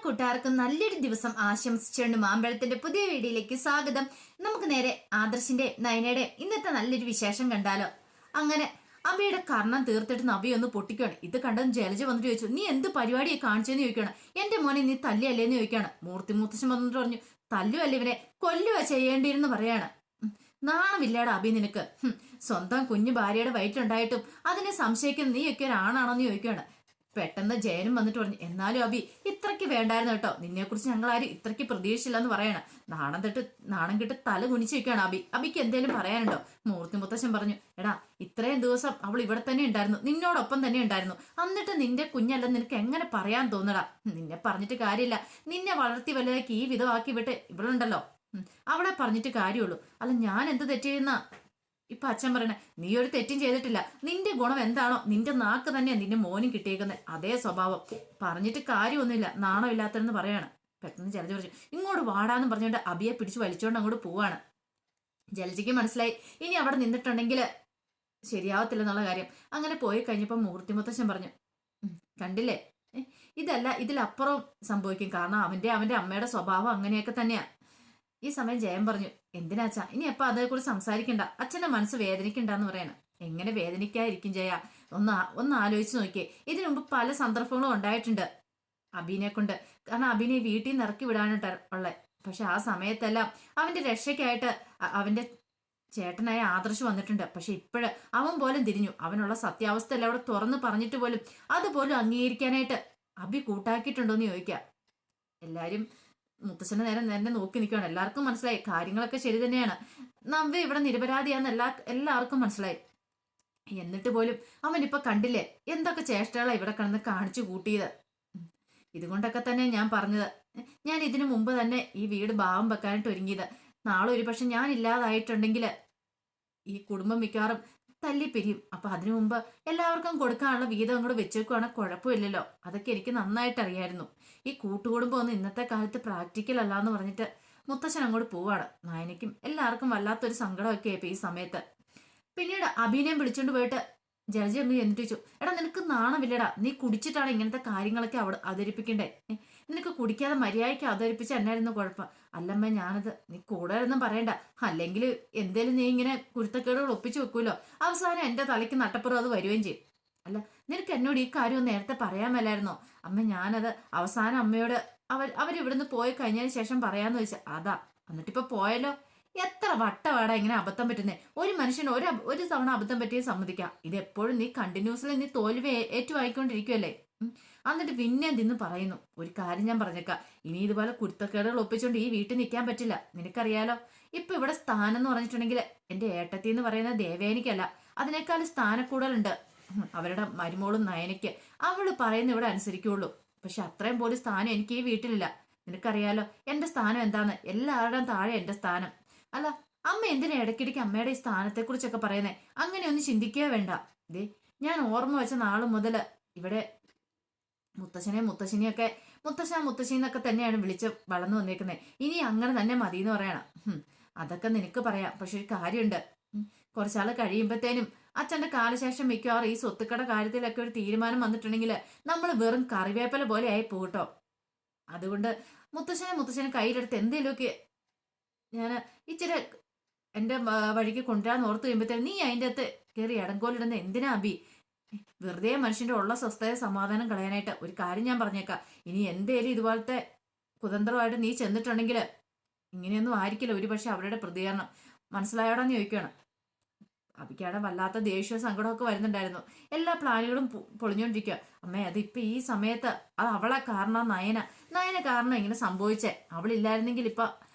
കൂട്ടുകാർക്കും നല്ലൊരു ദിവസം ആശംസിച്ചുകൊണ്ട് മാമ്പഴത്തിന്റെ പുതിയ വീഡിയോയിലേക്ക് സ്വാഗതം. നമുക്ക് നേരെ ആദർശിന്റെ നയനയുടെ ഇന്നത്തെ നല്ലൊരു വിശേഷം കണ്ടാലോ. അങ്ങനെ അബിയുടെ കർണം തീർത്തിട്ട് നബി ഒന്ന് പൊട്ടിക്കുകയാണ്. ഇത് കണ്ടതും ജലജ വന്നിട്ട് ചോദിച്ചു, നീ എന്ത് പരിപാടിയെ കാണിച്ചെന്ന് ചോദിക്കുകയാണ്. എന്റെ മോനെ നീ തല്ലിയല്ലേന്ന് ചോദിക്കുകയാണ്. മൂർത്തി മുത്തശ്ശൻ വന്നിട്ട് പറഞ്ഞു, തല്ലുവല്ല ഇവനെ കൊല്ലുക ചെയ്യേണ്ടിയിരുന്ന് പറയാണ്. നാണമില്ലാടാ അബി നിനക്ക്, സ്വന്തം കുഞ്ഞു ഭാര്യയുടെ വയറ്റിലുണ്ടായിട്ടും അതിനെ സംശയിക്കുന്ന നീയൊക്കെ ഒരാണാണോന്ന് ചോദിക്കുകയാണ്. പെട്ടെന്ന് ജയനും വന്നിട്ട് പറഞ്ഞു, എന്നാലും അബി ഇത്രയ്ക്ക് വേണ്ടായിരുന്നു കേട്ടോ, നിന്നെക്കുറിച്ച് ഞങ്ങളാരും ഇത്രയ്ക്ക് പ്രതീക്ഷിച്ചില്ലെന്ന് പറയണം. നാണം കിട്ട് തല കുനിച്ച് വെക്കുകയാണ് അബിക്ക് എന്തേലും പറയാനുണ്ടോ? മൂർത്തി മുത്തശ്ശൻ പറഞ്ഞു, എടാ ഇത്രയും ദിവസം അവൾ ഇവിടെ തന്നെ ഉണ്ടായിരുന്നു, നിന്നോടൊപ്പം തന്നെ ഉണ്ടായിരുന്നു, എന്നിട്ട് നിന്റെ കുഞ്ഞല്ലെന്ന് നിനക്ക് എങ്ങനെ പറയാൻ തോന്നടാ? നിന്നെ പറഞ്ഞിട്ട് കാര്യമില്ല, നിന്നെ വളർത്തി വലുതാക്കി ഈ വിധമാക്കി വിട്ട് ഇവളുണ്ടല്ലോ, അവളെ പറഞ്ഞിട്ട് കാര്യമുള്ളൂ. അല്ല ഞാൻ എന്ത് തെറ്റ് ചെയ്യുന്ന ഇപ്പൊ അച്ഛൻ പറയണേ? നീ ഒരു തെറ്റും ചെയ്തിട്ടില്ല, നിന്റെ ഗുണം എന്താണോ നിന്റെ നാക്ക് തന്നെയാ നിന്റെ മോനും കിട്ടിയേക്കുന്നത്, അതേ സ്വഭാവം. പറഞ്ഞിട്ട് കാര്യമൊന്നുമില്ല, നാണമില്ലാത്തതെന്ന് പറയാണ്. പെട്ടെന്ന് ജലജ പറഞ്ഞു, ഇങ്ങോട്ട് വാടാന്ന് പറഞ്ഞുകൊണ്ട് അബിയെ പിടിച്ചു വലിച്ചോണ്ട് അങ്ങോട്ട് പോവാണ്. ജലജയ്ക്ക് മനസ്സിലായി ഇനി അവിടെ നിന്നിട്ടുണ്ടെങ്കിൽ ശരിയാവത്തില്ലെന്നുള്ള കാര്യം. അങ്ങനെ പോയി കഴിഞ്ഞപ്പോൾ മൂർത്തി മുത്തശ്ശൻ പറഞ്ഞു, കണ്ടില്ലേ, ഇതല്ല ഇതിലപ്പുറം സംഭവിക്കും, കാരണം അവന്റെ അമ്മയുടെ സ്വഭാവം അങ്ങനെയൊക്കെ തന്നെയാ. ഈ സമയം ജയൻ പറഞ്ഞു, എന്തിനാച്ചാ ഇനി എപ്പ അതേക്കുറിച്ച് സംസാരിക്കണ്ട, അച്ഛന്റെ മനസ്സ് വേദനിക്കണ്ടെന്ന് പറയണം. എങ്ങനെ വേദനിക്കാതിരിക്കും ജയ? ഒന്ന് ആലോചിച്ച് നോക്കിയേ. ഇതിനു മുമ്പ് പല സന്ദർഭങ്ങളും ഉണ്ടായിട്ടുണ്ട് അബീനെ കൊണ്ട്, കാരണം അബീനെ വീട്ടിൽ നിന്ന് ഇറക്കി വിടാനിട്ട് ഉള്ളത്. പക്ഷെ ആ സമയത്തെല്ലാം അവന്റെ രക്ഷയ്ക്കായിട്ട് അവന്റെ ചേട്ടനായ ആദർശ് വന്നിട്ടുണ്ട്. പക്ഷെ ഇപ്പോഴ് അവൻ പോലും തിരിഞ്ഞു, അവനുള്ള സത്യാവസ്ഥ എല്ലാം അവിടെ തുറന്ന് പറഞ്ഞിട്ട് പോലും അതുപോലും അംഗീകരിക്കാനായിട്ട് അബി കൂട്ടാക്കിയിട്ടുണ്ടോന്ന് ചോദിക്കാം. എല്ലാരും മുത്തശ്ശന്റെ നേരെ നോക്കി നിൽക്കുകയാണ്. എല്ലാവർക്കും മനസ്സിലായി കാര്യങ്ങളൊക്കെ ശരി തന്നെയാണ്, നവ്യ ഇവിടെ നിരപരാധിയാന്ന് എല്ലാവർക്കും മനസ്സിലായി. എന്നിട്ട് പോലും അവനിപ്പൊ കണ്ടില്ലേ എന്തൊക്കെ ചേഷ്ടകളാ ഇവിടെ കിടന്ന് കാണിച്ചു കൂട്ടിയത്. ഇതുകൊണ്ടൊക്കെ തന്നെ ഞാൻ പറഞ്ഞത്, ഞാൻ ഇതിനു മുമ്പ് തന്നെ ഈ വീട് ഭാവം വെക്കാനായിട്ട് ഒരുങ്ങിയത്. നാളെ ഒരു പക്ഷെ ഞാൻ ഇല്ലാതായിട്ടുണ്ടെങ്കിൽ ഈ കുടുംബം മിക്കവാറും തല്ലിപ്പിരിയും. അപ്പൊ അതിനു മുമ്പ് എല്ലാവർക്കും കൊടുക്കാനുള്ള വീതം അങ്ങോട്ട് വെച്ചേക്കുവാണെങ്കിൽ കുഴപ്പമില്ലല്ലോ. അതൊക്കെ എനിക്ക് നന്നായിട്ട് അറിയായിരുന്നു. ഈ കൂട്ടുകുടുംബം ഒന്നും ഇന്നത്തെ കാലത്ത് പ്രാക്ടിക്കൽ അല്ല എന്ന് പറഞ്ഞിട്ട് മുത്തശ്ശൻ അങ്ങോട്ട് പോവാണ്. നായനയ്ക്കും എല്ലാവർക്കും വല്ലാത്തൊരു സങ്കടമൊക്കെ ആയിപ്പോ ഈ സമയത്ത്. പിന്നീട് അഭിനയം വിളിച്ചോണ്ട് പോയിട്ട് ജലജ ഒന്ന് എന്നിട്ട് ചോദിച്ചു, എടാ നിനക്ക് നാണമില്ലടാ, നീ കുടിച്ചിട്ടാണ് ഇങ്ങനത്തെ കാര്യങ്ങളൊക്കെ അവിടെ അവതരിപ്പിക്കണ്ടേ? നിനക്ക് കുടിക്കാതെ മര്യാദയ്ക്ക് അവതരിപ്പിച്ച എന്നായിരുന്നു കുഴപ്പം? അല്ലമ്മ ഞാനത്, നീ കൂടുതലൊന്നും പറയണ്ട, അല്ലെങ്കിൽ എന്തേലും നീ ഇങ്ങനെ കുരുത്തക്കേടുകൾ ഒപ്പിച്ചു വെക്കൂലോ, അവസാനം എന്റെ തലയ്ക്ക് നട്ടപ്പുറം അത് വരുകയും ചെയ്യും. അല്ല നിനക്ക് എന്നോട് ഈ കാര്യം നേരത്തെ പറയാൻ മേലായിരുന്നോ? അമ്മ ഞാനത് അവസാനം അമ്മയോട് അവരിവിടുന്ന് പോയി കഴിഞ്ഞതിന് ശേഷം പറയാന്ന് വെച്ചാ അതാ, എന്നിട്ടിപ്പോ പോയല്ലോ. എത്ര വട്ടവാടാ ഇങ്ങനെ അബദ്ധം പറ്റുന്നേ? ഒരു മനുഷ്യന് ഒരു തവണ അബദ്ധം പറ്റിയ സമ്മതിക്കാം, ഇത് എപ്പോഴും നീ കണ്ടിന്യൂസ്ലി നീ തോൽവി ഏറ്റുവായിക്കൊണ്ടിരിക്കുവല്ലേ. എന്നിട്ട് പിന്നെ തിന്ന് പറയുന്നു. ഒരു കാര്യം ഞാൻ പറഞ്ഞേക്കാം, ഇനി ഇതുപോലെ കുരുത്തക്കേടുകൾ ഒപ്പിച്ചുകൊണ്ട് ഈ വീട്ടിൽ നിൽക്കാൻ പറ്റില്ല. നിനക്കറിയാലോ ഇപ്പൊ ഇവിടെ സ്ഥാനം എന്ന് പറഞ്ഞിട്ടുണ്ടെങ്കിൽ എന്റെ ഏട്ടത്തി എന്ന് പറയുന്ന ദേവേനിക്കല്ല, അതിനേക്കാൾ സ്ഥാനക്കൂടലുണ്ട് അവരുടെ മരുമോളും നയനയ്ക്ക്. അവള് പറയുന്ന ഇവിടെ അനുസരിക്കുള്ളൂ. പക്ഷെ അത്രയും പോലും സ്ഥാനം എനിക്ക് ഈ വീട്ടിലില്ല. നിനക്കറിയാലോ എന്റെ സ്ഥാനം എന്താന്ന്, എല്ലാവരുടെയും താഴെ എന്റെ സ്ഥാനം. അല്ല അമ്മ എന്തിനാ ഇടയ്ക്കിടയ്ക്ക് അമ്മയുടെ ഈ സ്ഥാനത്തെ കുറിച്ചൊക്കെ പറയുന്നേ? അങ്ങനെ ഒന്നും ചിന്തിക്കുക വേണ്ട. ഇതേ ഞാൻ ഓർമ്മ വെച്ച നാള് മുതൽ ഇവിടെ മുത്തശ്ശനെയൊക്കെ മുത്തശ്ശിന്നൊക്കെ തന്നെയാണ് വിളിച്ച് വളർന്നു വന്നേക്കുന്നത്. ഇനി അങ്ങനെ തന്നെ മതി എന്ന് പറയണം. അതൊക്കെ നിനക്ക് പറയാം, പക്ഷെ ഒരു കാര്യമുണ്ട്, കുറച്ചാൾ കഴിയുമ്പോഴത്തേനും അച്ഛന്റെ കാലശേഷം മിക്കവാറും ഈ സ്വത്തുക്കട കാര്യത്തിലൊക്കെ ഒരു തീരുമാനം വന്നിട്ടുണ്ടെങ്കിൽ നമ്മൾ വെറും കറിവേപ്പല പോലെ ആയി പോകട്ടോ. അതുകൊണ്ട് മുത്തശ്ശനെ കയ്യിലെടുത്ത് എന്തേലുമൊക്കെ ഞാൻ ഇച്ചിരി എന്റെ വഴിക്ക് കൊണ്ടുവരാന്ന് ഓർത്ത് കഴിയുമ്പോഴത്തേനും നീ അതിൻ്റെ അകത്ത് കയറി ഇടങ്കോലിടുന്ന എന്തിനാ അബി? വെറുതെ മനുഷ്യന്റെ ഉള്ള സ്വസ്ഥത സമാധാനം കളയാനായിട്ട്. ഒരു കാര്യം ഞാൻ പറഞ്ഞേക്കാം, ഇനി എന്തേലും ഇതുപോലത്തെ കുതന്ത്രമായിട്ട് നീ ചെന്നിട്ടുണ്ടെങ്കിൽ ഇങ്ങനെയൊന്നും ആയിരിക്കില്ല ഒരു പക്ഷെ അവരുടെ പ്രതികരണം. മനസ്സിലായോടാന്ന് ചോദിക്കുകയാണ്. അബിക്കാണ് വല്ലാത്ത ദേഷ്യവും സങ്കടമൊക്കെ വരുന്നുണ്ടായിരുന്നു. എല്ലാ പ്ലാനുകളും പൊളിഞ്ഞോണ്ടിരിക്കുക. അമ്മേ അതിപ്പോ ഈ സമയത്ത് അത് അവളെ കാരണം നയന കാരണം ഇങ്ങനെ സംഭവിച്ചേ. അവളില്ലായിരുന്നെങ്കിൽ ഇപ്പൊ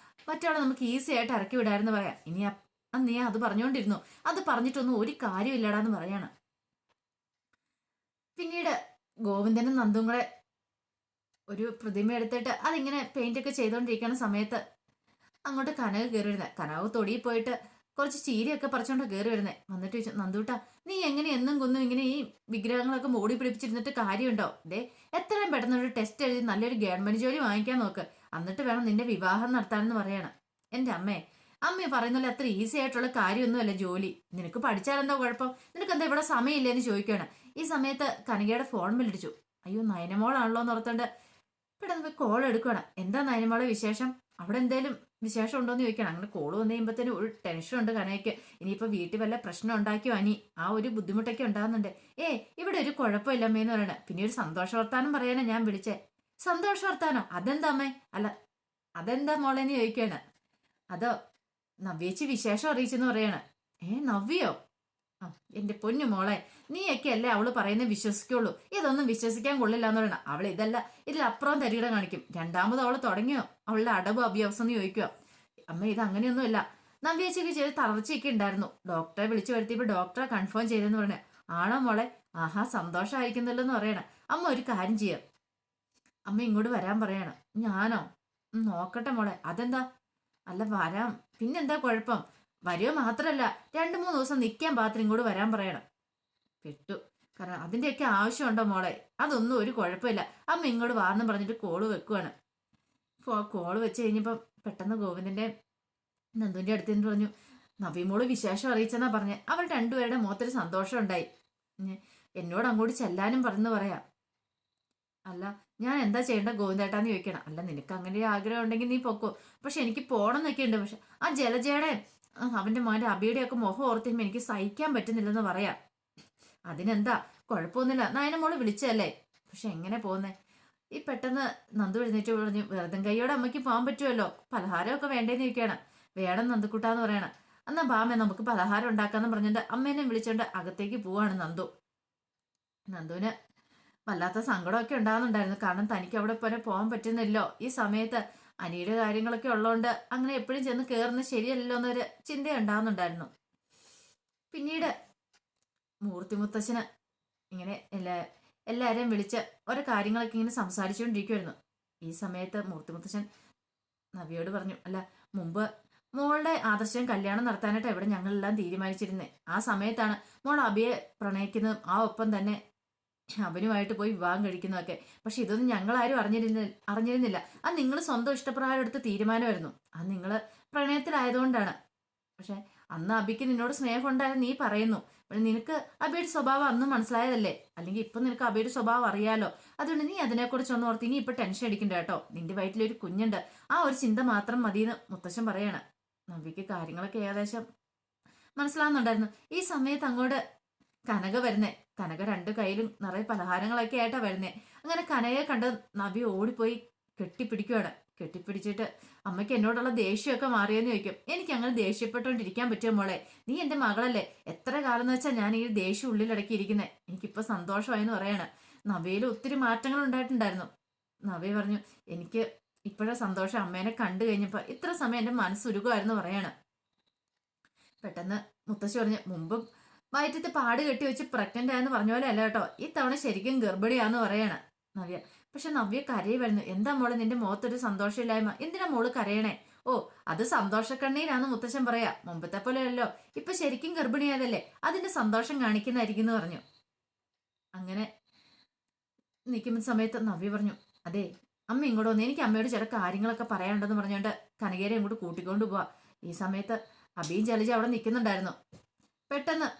മറ്റാളെ നമുക്ക് ഈസി ആയിട്ട് ഇറക്കി വിടായിരുന്നു പറയാം. ഇനി നീ അത് പറഞ്ഞുകൊണ്ടിരുന്നു, അത് പറഞ്ഞിട്ടൊന്നും ഒരു കാര്യമില്ലടാന്ന് പറയാണ്. പിന്നീട് ഗോവിന്ദനും നന്ദും കൂടെ ഒരു പ്രതിമ എടുത്തിട്ട് അതിങ്ങനെ പെയിന്റ് ഒക്കെ ചെയ്തോണ്ടിരിക്കുന്ന സമയത്ത് അങ്ങോട്ട് കനവ് കയറി വരുന്നത്. കനവ് തൊടിയിൽ പോയിട്ട് കുറച്ച് ചീരയൊക്കെ പറിച്ചോണ്ട് കയറി വരുന്നേ. വന്നിട്ട് ചോദിച്ചു, നന്ദൂട്ടാ നീ എങ്ങനെ എന്നും കൊന്നും ഇങ്ങനെ ഈ വിഗ്രഹങ്ങളൊക്കെ മോടി പിടിപ്പിച്ചിരുന്നിട്ട് കാര്യമുണ്ടോ? എത്രയും പെട്ടെന്ന് ഒരു ടെസ്റ്റ് എഴുതി നല്ലൊരു ഗവൺമെന്റ് ജോലി വാങ്ങിക്കാൻ നോക്ക്, എന്നിട്ട് വേണം നിന്റെ വിവാഹം നടത്താനെന്ന് പറയാണ്. എന്റെ അമ്മ പറയുന്നല്ലോ അത്ര ഈസി ആയിട്ടുള്ള കാര്യമൊന്നുമല്ല ജോലി. നിനക്ക് പഠിച്ചാലെന്താ കുഴപ്പം? നിനക്ക് എന്താ ഇവിടെ സമയമില്ലെന്ന് ചോദിക്കുകയാണ്. ഈ സമയത്ത് കനികയുടെ ഫോൺ ബില്ലടിച്ചു. അയ്യോ നയനമോളാണല്ലോ എന്ന് ഓർത്തോണ്ട് പെട്ടെന്ന് പോയി കോൾ എടുക്കണം. എന്താ നയനമോളെ വിശേഷം, അവിടെ എന്തേലും വിശേഷം ഉണ്ടോന്ന് ചോദിക്കണം. അങ്ങനെ കോള് വന്നു കഴിയുമ്പോഴത്തേനും ഒരു ടെൻഷൻ ഉണ്ട് കനയ്ക്ക്. ഇനിയിപ്പോ വീട്ടിൽ വല്ല പ്രശ്നം ഉണ്ടാക്കിയോ അനി, ആ ഒരു ബുദ്ധിമുട്ടൊക്കെ ഉണ്ടാകുന്നുണ്ട്. ഇവിടെ ഒരു കുഴപ്പമില്ലമ്മേന്ന് പറയണേ. പിന്നെ ഒരു സന്തോഷ വർത്താനം പറയാനാ ഞാൻ വിളിച്ചേ. സന്തോഷ വർത്താനോ? അതെന്താ അമ്മേ? അല്ല അതെന്താ മോളേന്ന് ചോദിക്കാണ്. അതോ നവ്യേച്ചി വിശേഷം അറിയിച്ചെന്ന് പറയാണ്. നവ്യോ? ആ എന്റെ പൊന്നു മോളെ, നീയൊക്കെ അല്ലേ അവള് പറയുന്നത് വിശ്വസിക്കുള്ളൂ. ഇതൊന്നും വിശ്വസിക്കാൻ കൊള്ളില്ല എന്ന് പറയണം. അവൾ ഇതല്ല ഇതിലപ്പുറം തരികിട കാണിക്കും. രണ്ടാമത് അവള് തുടങ്ങിയോ അവളുടെ അടവ് അഭ്യാസം എന്ന് ചോദിക്കുക. അമ്മ ഇത് അങ്ങനെയൊന്നുമില്ല. നവ്യേച്ചിക്ക് ചെയ്ത് തളർച്ചയൊക്കെ ഉണ്ടായിരുന്നു. ഡോക്ടറെ വിളിച്ചു വരുത്തിയപ്പോൾ ഡോക്ടറെ കൺഫേം ചെയ്തെന്ന് പറഞ്ഞ. ആണോ മോളെ? ആഹാ സന്തോഷമായിരിക്കുന്നല്ലോ എന്ന് പറയണം. അമ്മ ഒരു കാര്യം ചെയ്യാം, അമ്മ ഇങ്ങോട്ട് വരാൻ പറയണം. ഞാനോ? നോക്കട്ടെ മോളെ. അതെന്താ? അല്ല വരാം, പിന്നെന്താ കുഴപ്പം? വരുക മാത്രല്ല 2-3 ദിവസം നിൽക്കാൻ പാത്രം ഇങ്ങോട്ട് വരാൻ പറയണം. പെട്ടു. കാരണം അതിൻ്റെയൊക്കെ ആവശ്യമുണ്ടോ മോളെ? അതൊന്നും ഒരു കുഴപ്പമില്ല. അമ്മ ഇങ്ങോട്ട് വാന്നും പറഞ്ഞിട്ട് കോള് വെക്കുവാണ്. കോള് വെച്ച് കഴിഞ്ഞപ്പം പെട്ടെന്ന് ഗോവിന്ദന്റെ നന്ദുവിന്റെ അടുത്ത് നിന്ന് പറഞ്ഞു, നവീമോള് വിശേഷം അറിയിച്ചെന്നാ പറഞ്ഞേ. അവർ രണ്ടുപേരുടെ മുഖത്തൊരു സന്തോഷം ഉണ്ടായി. എന്നോട് അങ്ങോട്ട് ചെല്ലാനും പറഞ്ഞു പറയാം. അല്ല ഞാൻ എന്താ ചെയ്യേണ്ട ഗോവിന്ദേട്ടാന്ന് ചോദിക്കണം. അല്ല നിനക്ക് അങ്ങനെ ഒരു ആഗ്രഹം ഉണ്ടെങ്കിൽ നീ പൊക്കോ, പക്ഷെ എനിക്ക് പോണം എന്നൊക്കെ ഉണ്ട്. പക്ഷെ ആ ജലജയുടെ അവന്റെ മോന്റെ അബിയുടെ ഒക്കെ മുഖം ഓർത്തിയുമ്പോ എനിക്ക് സഹിക്കാൻ പറ്റുന്നില്ലെന്ന് പറയാം. അതിനെന്താ കുഴപ്പമൊന്നുമില്ല, നയനമോള് വിളിച്ചല്ലേ. പക്ഷെ എങ്ങനെ പോന്നേ? ഈ പെട്ടെന്ന് നന്ദു എഴുന്നേറ്റ് പറഞ്ഞു, വെറുതെ കൈയോടെ അമ്മയ്ക്ക് പോകാൻ പറ്റുമല്ലോ, പലഹാരമൊക്കെ വേണ്ടേന്ന് ചോദിക്കണം. വേണം നന്ദുക്കുട്ടാന്ന് പറയണം. എന്നാ ബാമേ നമുക്ക് പലഹാരം ഉണ്ടാക്കാന്ന് പറഞ്ഞിട്ട് അമ്മേനെ വിളിച്ചോണ്ട് അകത്തേക്ക് പോവാണ് നന്ദു. നന്ദുവിന് വല്ലാത്ത സങ്കടമൊക്കെ ഉണ്ടാകുന്നുണ്ടായിരുന്നു. കാരണം തനിക്ക് അവിടെ പോലെ പോകാൻ പറ്റുന്നില്ലോ. ഈ സമയത്ത് അനിയുടെ കാര്യങ്ങളൊക്കെ ഉള്ളതുകൊണ്ട് അങ്ങനെ എപ്പോഴും ചെന്ന് കയറുന്നത് ശരിയല്ലല്ലോ എന്നൊരു ചിന്ത ഉണ്ടാകുന്നുണ്ടായിരുന്നു. പിന്നീട് മൂർത്തി മുത്തശ്ശന് ഇങ്ങനെ എല്ലാവരെയും വിളിച്ച് ഓരോ കാര്യങ്ങളൊക്കെ ഇങ്ങനെ സംസാരിച്ചുകൊണ്ടിരിക്കുമായിരുന്നു. ഈ സമയത്ത് മൂർത്തി മുത്തശ്ശൻ നവിയോട് പറഞ്ഞു, അല്ല മുമ്പ് മോളുടെ ആദർശം കല്യാണം നടത്താനായിട്ട് എവിടെ ഞങ്ങളെല്ലാം തീരുമാനിച്ചിരുന്നേ. ആ സമയത്താണ് മോൾ അബിയെ പ്രണയിക്കുന്നതും ആ ഒപ്പം തന്നെ അവനുമായിട്ട് പോയി വിവാഹം കഴിക്കുന്നതൊക്കെ. പക്ഷെ ഇതൊന്നും ഞങ്ങളാരും അറിഞ്ഞിരുന്നില്ല. അത് നിങ്ങൾ സ്വന്തം ഇഷ്ടപ്രകാരം എടുത്ത തീരുമാനമായിരുന്നു. അത് നിങ്ങൾ പ്രണയത്തിലായതുകൊണ്ടാണ്. പക്ഷെ അന്ന് അബിക്ക് നിന്നോട് സ്നേഹം ഉണ്ടായിരുന്നു നീ പറയുന്നു. പക്ഷെ നിനക്ക് അബിയുടെ സ്വഭാവം അന്നും മനസ്സിലായതല്ലേ? അല്ലെങ്കിൽ ഇപ്പൊ നിനക്ക് അബിയുടെ സ്വഭാവം അറിയാലോ. അതുകൊണ്ട് നീ അതിനെക്കുറിച്ചൊന്നും ഓർത്ത് ഇനി ഇപ്പൊ ടെൻഷൻ അടിക്കണ്ട കേട്ടോ. നിന്റെ വയറ്റിലൊരു കുഞ്ഞുണ്ട്, ആ ഒരു ചിന്ത മാത്രം മതിയെന്ന് മുത്തശ്ശൻ പറയാണ്. നവിക്ക് കാര്യങ്ങളൊക്കെ ഏകദേശം മനസ്സിലാവുന്നുണ്ടായിരുന്നു. ഈ സമയത്ത് അങ്ങോട്ട് കനക വരുന്നേ. കനക 2 കയ്യിലും നിറയെ പലഹാരങ്ങളൊക്കെ ആയിട്ടാ വരുന്നേ. അങ്ങനെ കനകയെ കണ്ട് നവി ഓടിപ്പോയി കെട്ടിപ്പിടിക്കുവാണ്. കെട്ടിപ്പിടിച്ചിട്ട് അമ്മയ്ക്ക് എന്നോടുള്ള ദേഷ്യമൊക്കെ മാറിയെന്ന് ചോദിക്കും. എനിക്ക് അങ്ങനെ ദേഷ്യപ്പെട്ടോണ്ടിരിക്കാൻ പറ്റുമോ മോളെ? നീ എന്റെ മകളല്ലേ. എത്ര കാലം എന്ന് വെച്ചാൽ ഞാൻ ഈ ദേഷ്യം ഉള്ളിലടക്കിയിരിക്കുന്നേ. എനിക്കിപ്പോ സന്തോഷമായെന്ന് പറയാണ്. നവിയിൽ ഒത്തിരി മാറ്റങ്ങൾ ഉണ്ടായിട്ടുണ്ടായിരുന്നു. നവി പറഞ്ഞു, എനിക്ക് ഇപ്പോഴാ സന്തോഷം. അമ്മേനെ കണ്ടു കഴിഞ്ഞപ്പോ ഇത്ര സമയം എന്റെ മനസ്സുരുകമായിരുന്നു പറയാണ്. പെട്ടെന്ന് മുത്തശ്ശി പറഞ്ഞു, മുമ്പും വയറ്റത്ത് പാട് കെട്ടി വെച്ച് പ്രഗ്നന്റ് ആയെന്ന് പറഞ്ഞ പോലെ അല്ല കേട്ടോ, ഈ തവണ ശരിക്കും ഗർഭിണിയാന്ന് പറയാണ് നവ്യ. പക്ഷെ നവ്യ കരയി വരുന്നു. എന്താ മോളെ നിന്റെ മുഖത്തൊരു സന്തോഷമില്ലായ്മ? എന്തിനാ മോള് കരയണേ? ഓ അത് സന്തോഷക്കണ്ണീരാന്ന് മുത്തശ്ശൻ പറയാ. മുമ്പത്തെ പോലെ അല്ലോ, ഇപ്പൊ ശരിക്കും ഗർഭിണിയായതല്ലേ, അതിന്റെ സന്തോഷം കാണിക്കുന്നതായിരിക്കും എന്ന് പറഞ്ഞു. അങ്ങനെ നിൽക്കുന്ന സമയത്ത് നവ്യ പറഞ്ഞു, അതെ അമ്മ ഇങ്ങോട്ട് വന്ന് എനിക്ക് അമ്മയോട് ചില കാര്യങ്ങളൊക്കെ പറയാനുണ്ടെന്ന് പറഞ്ഞുകൊണ്ട് കനകേരെ ഇങ്ങോട്ട് കൂട്ടിക്കൊണ്ട് പോവാ. ഈ സമയത്ത് അബിയും ജലജ അവിടെ നിൽക്കുന്നുണ്ടായിരുന്നു. പെട്ടെന്ന്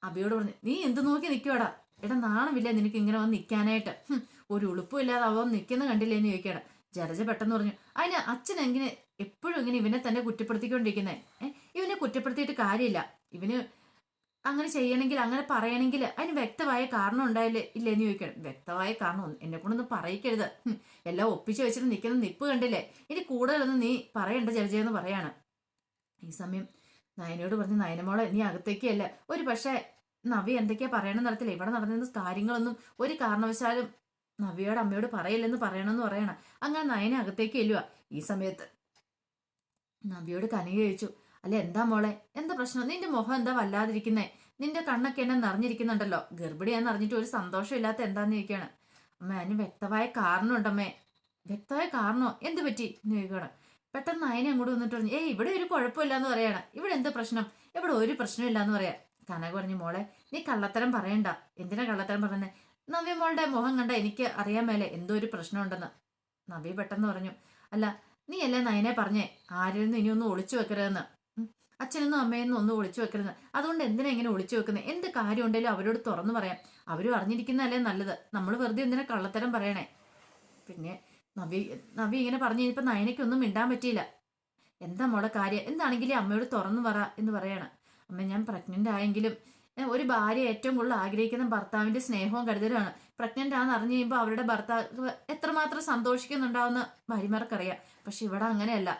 അബിയോട് പറഞ്ഞു, നീ എന്ത് നോക്കി നിൽക്കുവാടാ? എടാ നാണമില്ല നിനക്ക് ഇങ്ങനെ വന്ന് നിൽക്കാനായിട്ട്? ഒരു ഉളുപ്പും ഇല്ലാതെ അവൻ നിൽക്കുന്ന കണ്ടില്ലേ എന്ന് ചോദിക്കുകയാണ്. ജലജ പെട്ടെന്ന് പറഞ്ഞു, അതിന് അച്ഛൻ എങ്ങനെ എപ്പോഴും ഇങ്ങനെ ഇവനെ തന്നെ കുറ്റപ്പെടുത്തിക്കൊണ്ടിരിക്കുന്നേ? ഇവനെ കുറ്റപ്പെടുത്തിയിട്ട് കാര്യമില്ല. ഇവന് അങ്ങനെ ചെയ്യണമെങ്കിൽ അങ്ങനെ പറയണമെങ്കിൽ അതിന് വ്യക്തമായ കാരണം ഉണ്ടായില്ലേ ഇല്ലേന്ന് ചോദിക്കണം. വ്യക്തമായ കാരണം എന്നെ കൊണ്ടൊന്നും പറയിക്കരുത്. എല്ലാം ഒപ്പിച്ച് വെച്ചിട്ട് നിൽക്കുന്ന നിപ്പ് കണ്ടില്ലേ? ഇനി കൂടുതലൊന്നും നീ പറയണ്ട ജലജയെന്ന് പറയാണ്. ഈ സമയം നയനയോട് പറഞ്ഞു, നയനമോളെ നീ അകത്തേക്കല്ല. ഒരു പക്ഷേ നവി എന്തൊക്കെയാ പറയണമെന്ന് നടത്തില്ല. ഇവിടെ നടന്നിരുന്ന കാര്യങ്ങളൊന്നും ഒരു കാരണവശാലും നവിയോട് അമ്മയോട് പറയില്ലെന്ന് പറയണമെന്ന് പറയണം. അങ്ങനെ നയനെ അകത്തേക്ക് ചെല്ലുക. ഈ സമയത്ത് നവിയോട് കനക ചോദിച്ചു, അല്ല എന്താ മോളെ, എന്താ പ്രശ്നം? നിന്റെ മുഖം എന്താ വല്ലാതിരിക്കുന്നേ? നിന്റെ കണ്ണൊക്കെ എന്നെ നിറഞ്ഞിരിക്കുന്നുണ്ടല്ലോ. ഗർഭിണിയാന്ന് അറിഞ്ഞിട്ട് ഒരു സന്തോഷം ഇല്ലാത്ത എന്താന്ന് ചോദിക്കുകയാണ്. അമ്മ അതിന് വ്യക്തമായ കാരണമുണ്ടമ്മേ. വ്യക്തമായ കാരണമോ? എന്ത് പറ്റി എന്ന് ചോദിക്കണം. പെട്ടെന്ന് നയനെ അങ്ങോട്ട് വന്നിട്ട് പറഞ്ഞു, ഇവിടെ ഒരു കുഴപ്പമില്ലാന്ന് പറയാണ്. ഇവിടെ എന്ത് പ്രശ്നം? ഇവിടെ ഒരു പ്രശ്നമില്ലാന്ന് പറയാം. കനക പറഞ്ഞു, മോളെ നീ കള്ളത്തരം പറയണ്ട. എന്തിനാ കള്ളത്തരം പറയുന്നേ? നവ്യ മോളുടെ മുഖം കണ്ട എനിക്ക് അറിയാൻ മേലെ എന്തോ ഒരു പ്രശ്നമുണ്ടെന്ന്. നവ്യ പെട്ടെന്ന് പറഞ്ഞു, അല്ല നീ അല്ലേ നയനെ പറഞ്ഞേ ആരിൽ നിന്ന് ഇനിയൊന്നും ഒളിച്ചു വെക്കരുതെന്ന്. അച്ഛനൊന്നും അമ്മയൊന്നും ഒന്നും ഒളിച്ചു വെക്കരുത്. അതുകൊണ്ട് എന്തിനാ ഇങ്ങനെ ഒളിച്ചു വെക്കുന്നത്? എന്ത് കാര്യം ഉണ്ടെങ്കിലും അവരോട് തുറന്നു പറയാം. അവരും അറിഞ്ഞിരിക്കുന്നതല്ലേ നല്ലത്. നമ്മൾ വെറുതെ എന്തിനാ കള്ളത്തരം പറയണേ? പിന്നെ നവി നവി ഇങ്ങനെ പറഞ്ഞു കഴിഞ്ഞപ്പോ നയനയ്ക്കൊന്നും മിണ്ടാൻ പറ്റിയില്ല. എന്താ മോളെ കാര്യം, എന്താണെങ്കിലും അമ്മയോട് തുറന്നു പറ എന്ന് പറയാണ്. അമ്മ ഞാൻ പ്രഗ്നന്റ് ആയെങ്കിലും ഒരു ഭാര്യ ഏറ്റവും കൂടുതൽ ആഗ്രഹിക്കുന്ന ഭർത്താവിന്റെ സ്നേഹവും കരുതലുമാണ്. പ്രഗ്നന്റ് ആണെന്ന് അറിഞ്ഞു കഴിയുമ്പോൾ അവരുടെ ഭർത്താവ് എത്രമാത്രം സന്തോഷിക്കുന്നുണ്ടാവുന്ന ഭാര്യമാർക്കറിയാം. പക്ഷെ ഇവിടെ അങ്ങനെയല്ല.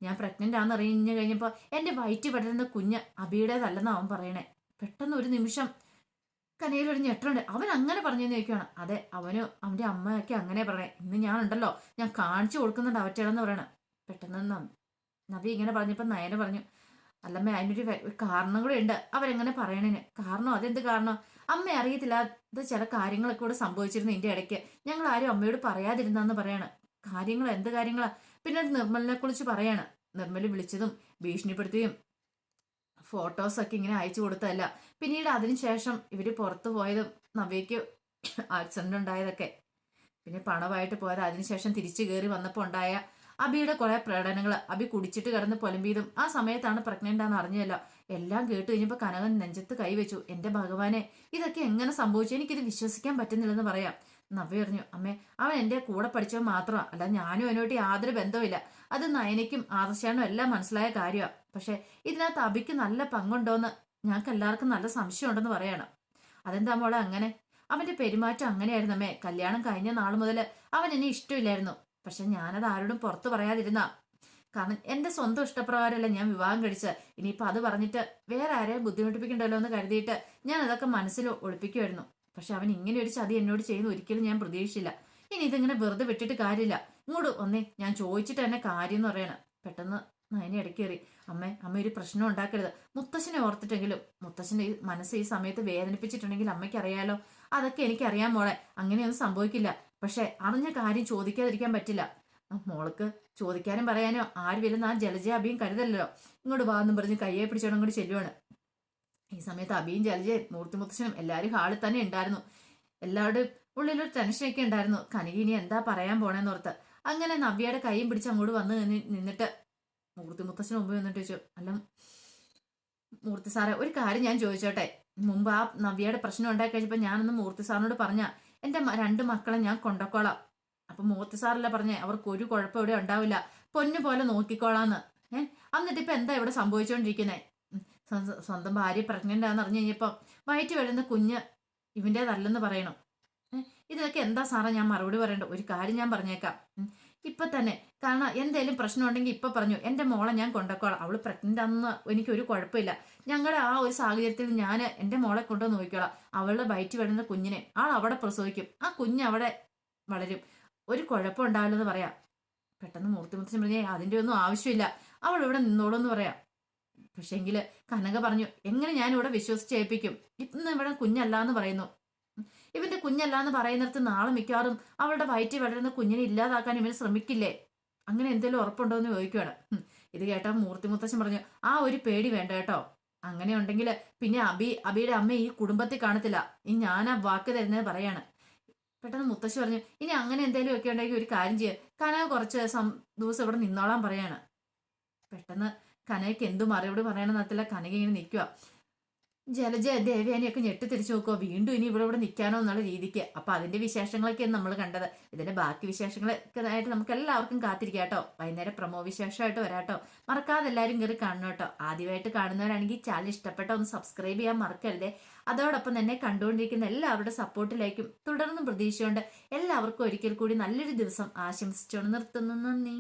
ഞാൻ പ്രഗ്നന്റ് ആണെന്ന് അറിഞ്ഞു കഴിഞ്ഞപ്പോൾ എന്റെ വയറ്റി വളരുന്ന കുഞ്ഞ് അബിയുടേതല്ലെന്ന് അവൻ പറയണേ. പെട്ടെന്ന് ഒരു നിമിഷം കനയിലൊരു ഞെട്ടുണ്ട്. അവൻ അങ്ങനെ പറഞ്ഞെന്ന് ചോദിക്കുകയാണ്. അതെ, അവനും അവന്റെ അമ്മയൊക്കെ അങ്ങനെ പറയണേ. ഇന്ന് ഞാൻ ഉണ്ടല്ലോ, ഞാൻ കാണിച്ചു കൊടുക്കുന്നുണ്ട് അവറ്റകളെന്ന് പറയണം. പെട്ടെന്ന് നബി ഇങ്ങനെ പറഞ്ഞപ്പോ നയന പറഞ്ഞു, അല്ലമ്മ അതിനൊരു കാരണം കൂടെ ഉണ്ട് അവരെങ്ങനെ പറയണേന്. കാരണം അതെന്ത് കാരണം? അമ്മ അറിയത്തില്ലാത്ത ചില കാര്യങ്ങളൊക്കെ കൂടെ സംഭവിച്ചിരുന്നു ഇതിന്റെ ഇടയ്ക്ക്. ഞങ്ങൾ ആരും അമ്മയോട് പറയാതിരുന്നാന്ന് പറയാണ്. കാര്യങ്ങൾ എന്ത് കാര്യങ്ങളാ? പിന്നെ നിർമ്മലിനെ കുറിച്ച് പറയാണ്. നിർമ്മല് വിളിച്ചതും ഭീഷണിപ്പെടുത്തിയും ഫോട്ടോസൊക്കെ ഇങ്ങനെ അയച്ചു കൊടുത്തതല്ല. പിന്നീട് അതിനുശേഷം ഇവര് പുറത്തു പോയതും നവ്യയ്ക്ക് ആക്സിഡന്റ് ഉണ്ടായതൊക്കെ, പിന്നെ പണമായിട്ട് പോയത്, അതിനുശേഷം തിരിച്ചു കയറി വന്നപ്പോൾ ഉണ്ടായ അബിയുടെ കുറെ പ്രകടനങ്ങൾ, അബി കുടിച്ചിട്ട് കിടന്ന് പൊലമ്പീതും ആ സമയത്താണ് പ്രഗ്നന്റ് ആണെന്ന് അറിഞ്ഞല്ലോ. എല്ലാം കേട്ട് കഴിഞ്ഞപ്പോൾ കനകൻ നെഞ്ചത്ത് കൈവച്ചു. എന്റെ ഭഗവാനെ, ഇതൊക്കെ എങ്ങനെ സംഭവിച്ചു? എനിക്കിത് വിശ്വസിക്കാൻ പറ്റുന്നില്ലെന്ന് പറയാം. നവ്യ പറഞ്ഞു, അമ്മേ അവൻ എന്റെ കൂടെ പഠിച്ചവൻ മാത്രമാണ്, അല്ല ഞാനും അവനോട്ട് യാതൊരു ബന്ധവുമില്ല. അത് നയനയ്ക്കും ആദർശാനും എല്ലാം മനസ്സിലായ കാര്യമാണ്. പക്ഷെ ഇതിനകത്ത് അബിക്ക് നല്ല പങ്കുണ്ടോന്ന് ഞങ്ങൾക്ക് എല്ലാവർക്കും നല്ല സംശയം ഉണ്ടെന്ന് പറയണം. അതെന്താ മോളെ അങ്ങനെ? അവന്റെ പെരുമാറ്റം അങ്ങനെയായിരുന്നു അമ്മേ. കല്യാണം കഴിഞ്ഞ നാൾ മുതൽ അവൻ എന്നെ ഇഷ്ടമില്ലായിരുന്നു. പക്ഷെ ഞാനത് ആരോടും പുറത്തു പറയാതിരുന്ന. കാരണം എന്റെ സ്വന്തം ഇഷ്ടപ്രകാരമല്ല ഞാൻ വിവാഹം കഴിച്ച്. ഇനിയിപ്പൊ അത് പറഞ്ഞിട്ട് വേറെ ആരെയും ബുദ്ധിമുട്ടിപ്പിക്കണ്ടല്ലോ എന്ന് കരുതിയിട്ട് ഞാൻ അതൊക്കെ മനസ്സിൽ ഒളിപ്പിക്കുമായിരുന്നു. പക്ഷെ അവൻ ഇങ്ങനെ ഒരു ചതി എന്നോട് ചെയ്യുന്ന ഒരിക്കലും ഞാൻ പ്രതീക്ഷിച്ചില്ല. ഇനി ഇതിങ്ങനെ വെറുതെ വിട്ടിട്ട് കാര്യമില്ല. ഇങ്ങോട്ട് ഒന്നേ, ഞാൻ ചോദിച്ചിട്ട് തന്നെ കാര്യം എന്ന് പറയണം. പെട്ടെന്ന് നയനെ ഇടയ്ക്കേറി, അമ്മ ഒരു പ്രശ്നം ഉണ്ടാക്കരുത്. മുത്തശ്ശനെ ഓർത്തിട്ടെങ്കിലും, മുത്തശ്ശന്റെ ഈ മനസ്സ് ഈ സമയത്ത് വേദനിപ്പിച്ചിട്ടുണ്ടെങ്കിൽ അമ്മയ്ക്ക് അറിയാലോ. അതൊക്കെ എനിക്കറിയാൻ മോളെ, അങ്ങനെയൊന്നും സംഭവിക്കില്ല. പക്ഷെ അറിഞ്ഞ കാര്യം ചോദിക്കാതിരിക്കാൻ പറ്റില്ല. മോൾക്ക് ചോദിക്കാനും പറയാനോ ആരുമില്ലെന്ന് ആ ജലജ അബിയും കരുതല്ലോ. ഇങ്ങോട്ട് വാന്നും പറഞ്ഞ് കയ്യെ പിടിച്ചോണം കൂടി ചെല്ലുവാണ്. ഈ സമയത്ത് അബിയും ജലജയും മൂർത്തി മുത്തശ്ശനും എല്ലാവരും ഹാളിൽ തന്നെ ഉണ്ടായിരുന്നു. എല്ലാവരുടെയും ഉള്ളിലൊരു ടെൻഷനൊക്കെ ഉണ്ടായിരുന്നു. കനക ഇനി എന്താ പറയാൻ പോണേന്നോർത്ത്. അങ്ങനെ നവ്യയുടെ കൈയും പിടിച്ച് അങ്ങോട്ട് വന്ന് നിന്നിട്ട് മൂർത്തി മുത്തശ്ശന് മുമ്പ് വന്നിട്ട് ചോദിച്ചു, അല്ല മൂർത്തി സാറേ, ഒരു കാര്യം ഞാൻ ചോദിച്ചോട്ടെ. മുമ്പ് ആ നവ്യയുടെ പ്രശ്നം ഉണ്ടാക്കി കഴിഞ്ഞപ്പോ ഞാനൊന്ന് മൂർത്തി സാറിനോട് പറഞ്ഞ എന്റെ 2 മക്കളെ ഞാൻ കൊണ്ടക്കോളാം. അപ്പൊ മൂർത്തി സാറല്ല പറഞ്ഞേ, അവർക്ക് ഒരു കുഴപ്പം ഇവിടെ ഉണ്ടാവില്ല, പൊന്നു പോലെ നോക്കിക്കോളാന്ന്. എന്നിട്ട് ഇപ്പൊ എന്താ ഇവിടെ സംഭവിച്ചോണ്ടിരിക്കുന്നേ? സ്വന്തം ഭാര്യ പ്രഗ്നന്റ് ആണെന്ന് അറിഞ്ഞു കഴിഞ്ഞപ്പോ വയറ്റ് വരുന്ന കുഞ്ഞ് ഇവന്റേതല്ലെന്ന് പറയണം. ഇതൊക്കെ എന്താ സാറേ ഞാൻ മറുപടി പറയണ്ട? ഒരു കാര്യം ഞാൻ പറഞ്ഞേക്കാം ഇപ്പൊ തന്നെ. കാരണം എന്തേലും പ്രശ്നം ഉണ്ടെങ്കിൽ ഇപ്പൊ പറഞ്ഞു, എന്റെ മോളെ ഞാൻ കൊണ്ടക്കോളാം. അവള് പ്രഗ്നന്റ് ആണെന്ന് എനിക്കൊരു കുഴപ്പമില്ല. ഞങ്ങളുടെ ആ ഒരു സാഹചര്യത്തിൽ ഞാൻ എന്റെ മോളെ കൊണ്ടുവന്ന് നോക്കിക്കോളാം. അവളുടെ വയറ്റ് വരുന്ന കുഞ്ഞിനെ അവിടെ പ്രസവിക്കും. ആ കുഞ്ഞ് അവിടെ വളരും. ഒരു കുഴപ്പം ഉണ്ടാവില്ലെന്ന് പറയാം. പെട്ടെന്ന് മൂർത്തി മുത്തച്ഛൻ പറഞ്ഞേ, അതിന്റെ ഒന്നും ആവശ്യമില്ല, അവൾ ഇവിടെ നിന്നോളൂ എന്ന് പറയാം. പക്ഷെങ്കില് കനക പറഞ്ഞു, എങ്ങനെ ഞാൻ ഇവിടെ വിശ്വസിച്ചേൽപ്പിക്കും? ഇന്ന് ഇവിടെ കുഞ്ഞല്ല എന്ന് പറയുന്നു. ഇവന്റെ കുഞ്ഞല്ല എന്ന് പറയുന്നിടത്ത് നാളെ മിക്കവാറും അവളുടെ വയറ്റിൽ വളരുന്ന കുഞ്ഞിനെ ഇല്ലാതാക്കാൻ ഇവന് ശ്രമിക്കില്ലേ? അങ്ങനെ എന്തെങ്കിലും ഉറപ്പുണ്ടോ എന്ന് ചോദിക്കുകയാണ്. ഇത് കേട്ടാ മൂർത്തി മുത്തശ്ശൻ പറഞ്ഞു, ആ ഒരു പേടി വേണ്ട കേട്ടോ. അങ്ങനെ ഉണ്ടെങ്കിൽ പിന്നെ അബിയുടെ അമ്മ ഈ കുടുംബത്തിൽ കാണത്തില്ല. ഇനി ഞാൻ ആ വാക്ക് തരുന്നത് പറയാണ്. പെട്ടെന്ന് മുത്തശ്ശി പറഞ്ഞു, ഇനി അങ്ങനെ എന്തെങ്കിലും ഒക്കെ ഉണ്ടെങ്കിൽ ഒരു കാര്യം ചെയ്യുക, കനക കുറച്ച് ദിവസം ഇവിടെ നിന്നോളാൻ പറയാണ്. പെട്ടെന്ന് കനകയ്ക്ക് എന്തു മറുപടി പറയണമെന്നത്തില്ല. കനക ഇങ്ങനെ നിൽക്കുക. ജലജ ദേവയാനിയൊക്കെ ഞെട്ടിത്തിരിച്ചു നോക്കുക, വീണ്ടും ഇനി ഇവിടെ നിൽക്കാനോ എന്നുള്ള രീതിക്ക്. അപ്പൊ അതിന്റെ വിശേഷങ്ങളൊക്കെയാണ് നമ്മൾ കണ്ടത്. ഇതിന്റെ ബാക്കി വിശേഷങ്ങളൊക്കെ ആയിട്ട് നമുക്ക് എല്ലാവർക്കും കാത്തിരിക്കാം കേട്ടോ. വൈകുന്നേരം പ്രമോ വിശേഷമായിട്ട് വരാട്ടോ. മറക്കാതെ എല്ലാവരും കയറി കാണണം കേട്ടോ. ആദ്യമായിട്ട് കാണുന്നവരാണെങ്കിൽ ചാനൽ ഇഷ്ടപ്പെട്ട ഒന്ന് സബ്സ്ക്രൈബ് ചെയ്യാൻ മറക്കരുതേ. അതോടൊപ്പം തന്നെ കണ്ടുകൊണ്ടിരിക്കുന്ന എല്ലാവരുടെ സപ്പോർട്ടിലേക്കും തുടർന്നും പ്രതീക്ഷയുണ്ട്. എല്ലാവർക്കും ഒരിക്കൽ കൂടി നല്ലൊരു ദിവസം ആശംസിച്ചുകൊണ്ട് നിർത്തുന്നു. നന്ദി.